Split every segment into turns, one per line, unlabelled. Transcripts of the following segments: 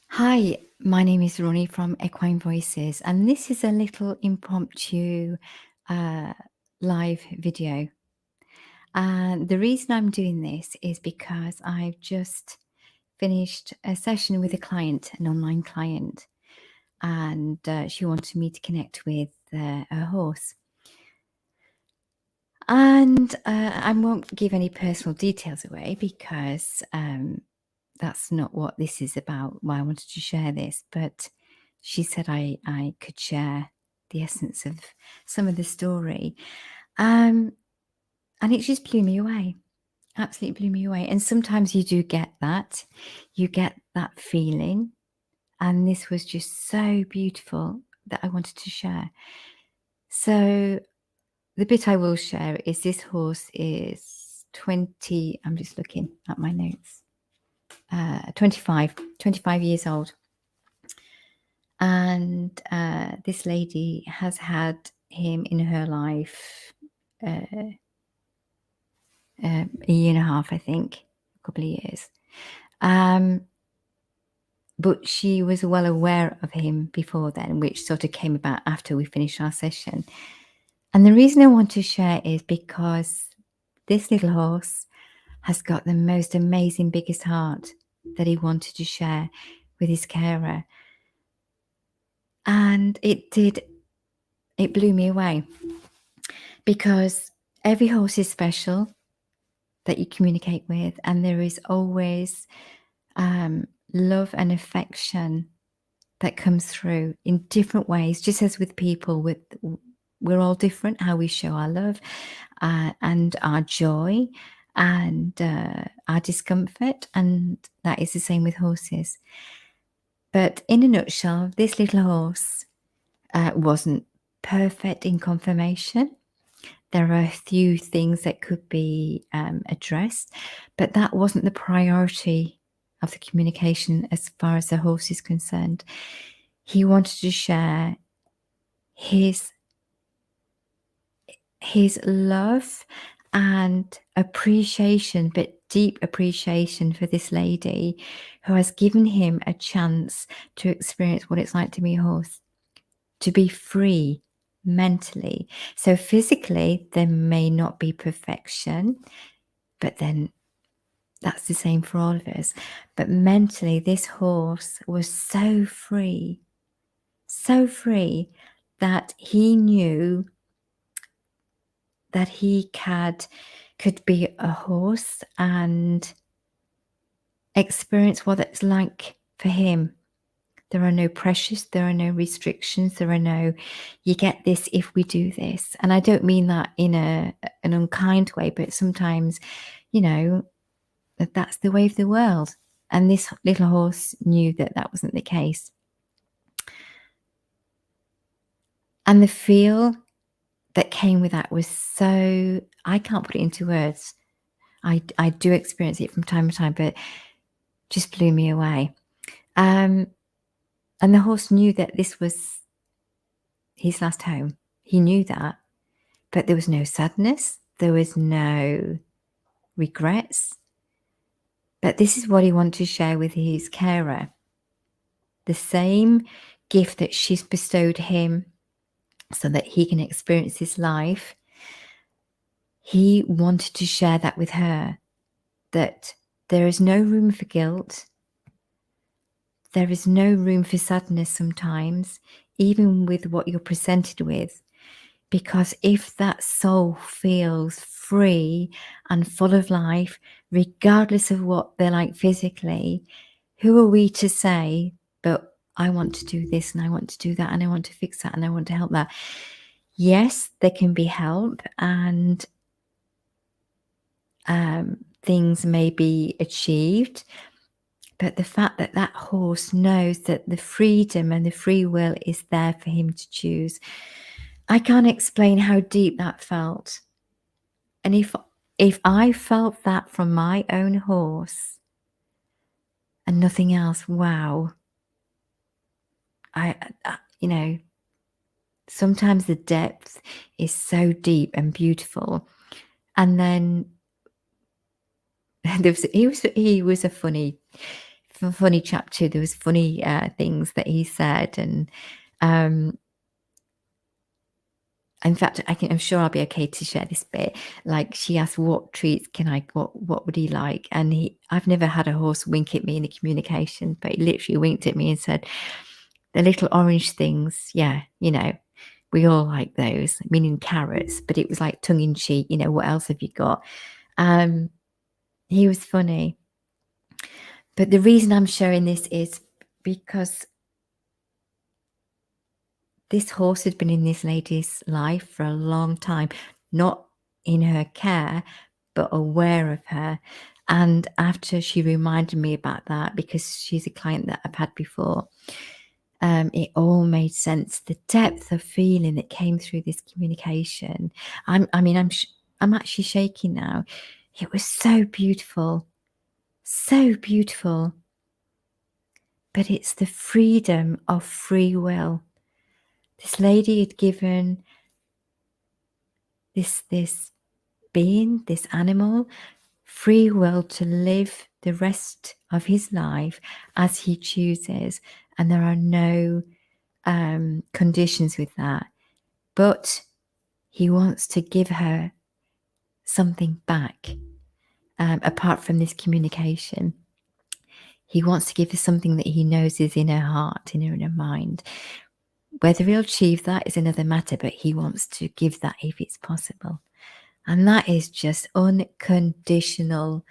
Hi, my name is Ronnie from Equine Voices, and this is a little impromptu uh, live video. And the reason I'm doing this is because I've just finished a session with a client, an online client, and she wanted me to connect with her horse. And I won't give any personal details away because that's not what this is about, why I wanted to share this. But she said I could share the essence of some of the story. And it just blew me away. Absolutely blew me away. And sometimes you do get that. You get that feeling. And this was just so beautiful that I wanted to share. So the bit I will share is this horse is 20, I'm just looking at my notes, 25 years old. And this lady has had him in her life a year and a half, I think, a couple of years. But she was well aware of him before then, which sort of came about after we finished our session. And the reason I want to share is because this little horse has got the most amazing, biggest heart that he wanted to share with his carer. And it blew me away, because every horse is special that you communicate with, and there is always love and affection that comes through in different ways, just as with people. We're all different how we show our love and our joy and our discomfort, and that is the same with horses. But in a nutshell, this little horse wasn't perfect in conformation. There are a few things that could be addressed, but that wasn't the priority of the communication as far as the horse is concerned. He wanted to share his love and appreciation, but deep appreciation for this lady who has given him a chance to experience what it's like to be a horse, to be free mentally. So physically, there may not be perfection, but then that's the same for all of us. But mentally, this horse was so free that he knew that he could be a horse and experience what it's like for him. There are no pressures, there are no restrictions, there are no, you get this if we do this. And I don't mean that in an unkind way, but sometimes, that's the way of the world. And this little horse knew that that wasn't the case. And the feel that came with that was so, I can't put it into words. I do experience it from time to time, but just blew me away. And the horse knew that this was his last home. He knew that, but there was no sadness. There was no regrets. But this is what he wanted to share with his carer. The same gift that she's bestowed him so that he can experience his life. He wanted to share that with her, that there is no room for guilt. There is no room for sadness sometimes, even with what you're presented with. Because if that soul feels free and full of life, regardless of what they're like physically, who are we to say, but I want to do this and I want to do that and I want to fix that and I want to help that? Yes, there can be help, and things may be achieved. But the fact that that horse knows that the freedom and the free will is there for him to choose, I can't explain how deep that felt. And if I felt that from my own horse and nothing else, wow. I sometimes the depth is so deep and beautiful. And then he was a funny funny chap too. There was funny things that he said, and in fact, I'm sure I'll be okay to share this bit. Like, she asked, "What treats can I? What would he like?" And I've never had a horse wink at me in the communication, but he literally winked at me and said, "The little orange things, yeah, we all like those," meaning carrots. But it was like tongue in cheek. What else have you got? He was funny. But the reason I'm sharing this is because this horse had been in this lady's life for a long time, not in her care, but aware of her. And after she reminded me about that, because she's a client that I've had before, it all made sense. The depth of feeling that came through this communication. I'm actually shaking now. It was so beautiful, so beautiful. But it's the freedom of free will. This lady had given this being, this animal, free will to live the rest of his life as he chooses, and there are no conditions with that. But he wants to give her something back, apart from this communication. He wants to give her something that he knows is in her heart, in her mind. Whether he'll achieve that is another matter, but he wants to give that if it's possible. And that is just unconditional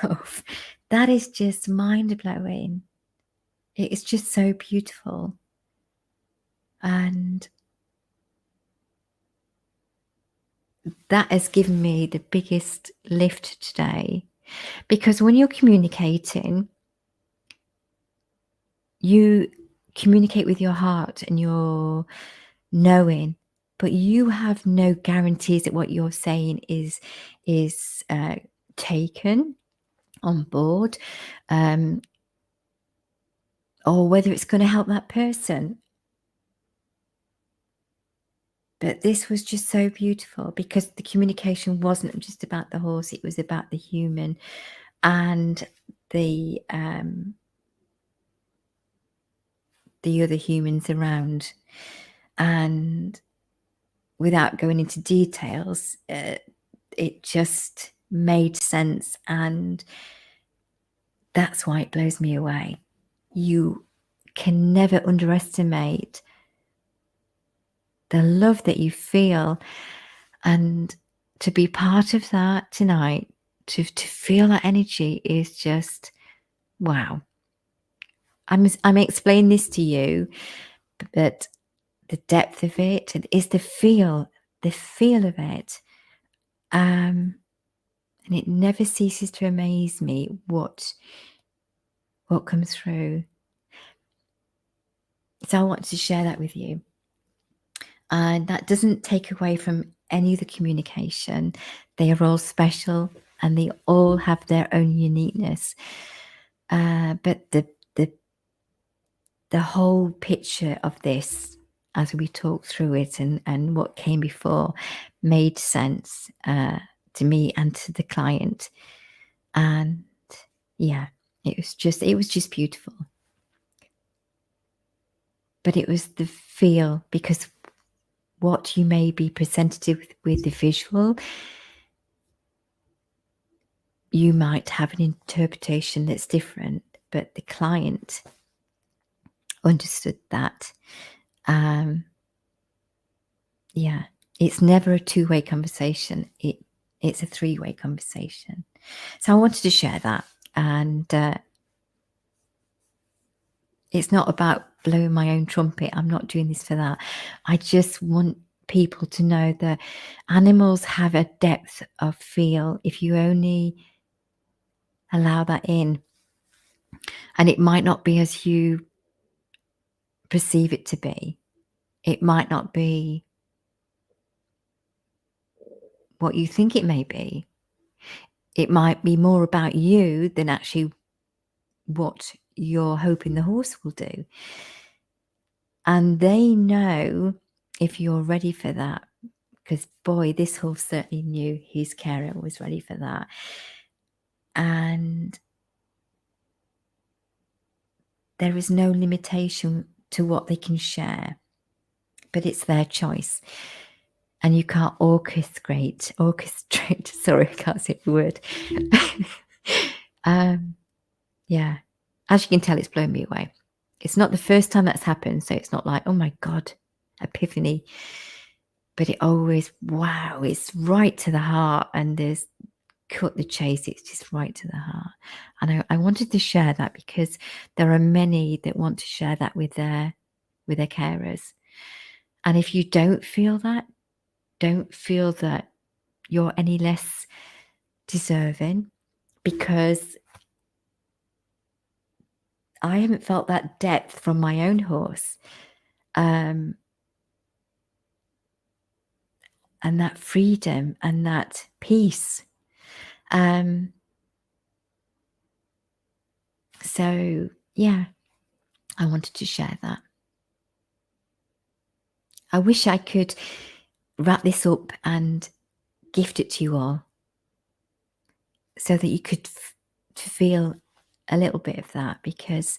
love. That is just mind-blowing. It is just so beautiful. And that has given me the biggest lift today. Because when you're communicating, you communicate with your heart and your knowing, but you have no guarantees that what you're saying is taken on board, or whether it's going to help that person. But this was just so beautiful because the communication wasn't just about the horse, it was about the human and the other humans around. And without going into details, it just made sense, and that's why it blows me away. You can never underestimate the love that you feel, and to be part of that tonight, to feel that energy is just wow. I'm explaining this to you, but the depth of it is the feel of it, and it never ceases to amaze me what comes through. So I want to share that with you. And that doesn't take away from any of the communication. They are all special and they all have their own uniqueness. But the whole picture of this, as we talked through it and what came before, made sense to me and to the client. And yeah, it was just beautiful. But it was the feel, because what you may be presented with the visual, you might have an interpretation that's different, but the client understood that. Yeah, it's never a two-way conversation. It's a three-way conversation. So I wanted to share that, and it's not about blowing my own trumpet. I'm not doing this for that. I just want people to know that animals have a depth of feel if you only allow that in. And it might not be as you perceive it to be. It might not be what you think it may be. It might be more about you than actually what you're hoping the horse will do. And they know if you're ready for that, because boy, this horse certainly knew his carer was ready for that. And there is no limitation to what they can share, but it's their choice. And you can't orchestrate, sorry, I can't say the word. Yeah, as you can tell, it's blown me away. It's not the first time that's happened, so it's not like, oh my God, epiphany. But it always, wow, it's right to the heart, and there's cut the chase, it's just right to the heart. And I wanted to share that because there are many that want to share that with their carers. And if you don't feel that you're any less deserving, because I haven't felt that depth from my own horse. And that freedom and that peace. So yeah, I wanted to share that. I wish I could wrap this up and gift it to you all so that you could feel a little bit of that, because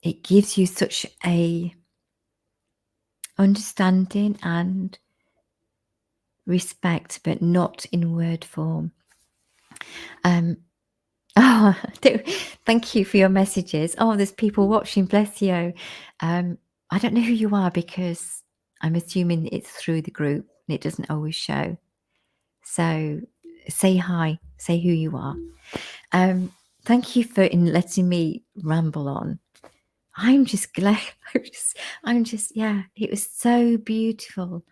it gives you such a understanding and respect, but not in word form. Oh, thank you for your messages. Oh, there's people watching, bless you. I don't know who you are, because I'm assuming it's through the group and it doesn't always show. So say hi, say who you are. Thank you for letting me ramble on. I'm just glad. Yeah, it was so beautiful.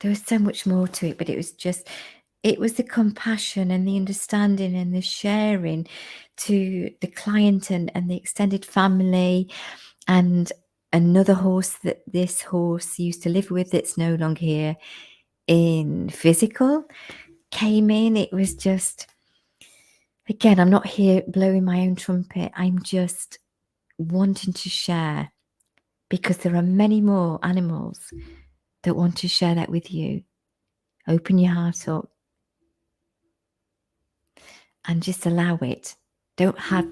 There was so much more to it, but it was the compassion and the understanding and the sharing to the client and the extended family, and another horse that this horse used to live with that's no longer here in physical came in. It was just, again, I'm not here blowing my own trumpet. I'm just wanting to share, because there are many more animals that want to share that with you. Open your heart up and just allow it. Don't have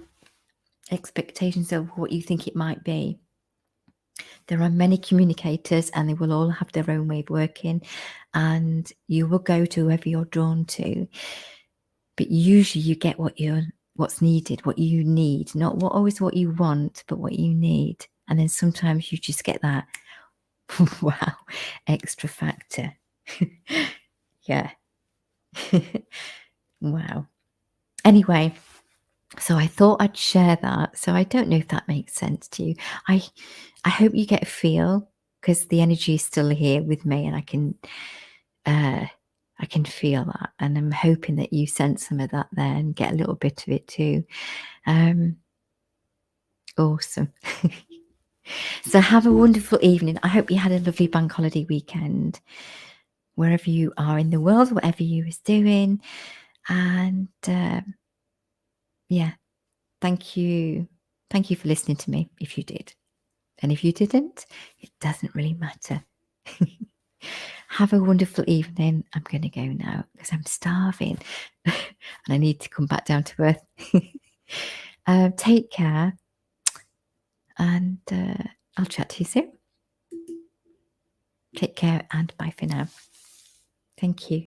expectations of what you think it might be. There are many communicators and they will all have their own way of working, and you will go to whoever you're drawn to. But usually you get what's needed, what you need, not always what you want, but what you need. And then sometimes you just get that wow, extra factor. Yeah. Wow. Anyway, so I thought I'd share that. So I don't know if that makes sense to you. I hope you get a feel, because the energy is still here with me, and I can feel that, and I'm hoping that you sense some of that there and get a little bit of it too. Awesome. So have a wonderful evening. I hope you had a lovely bank holiday weekend, wherever you are in the world, whatever you was doing. And yeah, thank you for listening to me, if you did. And if you didn't, it doesn't really matter. Have a wonderful evening. I'm going to go now because I'm starving and I need to come back down to earth. Take care, and I'll chat to you soon. Take care and bye for now. Thank you.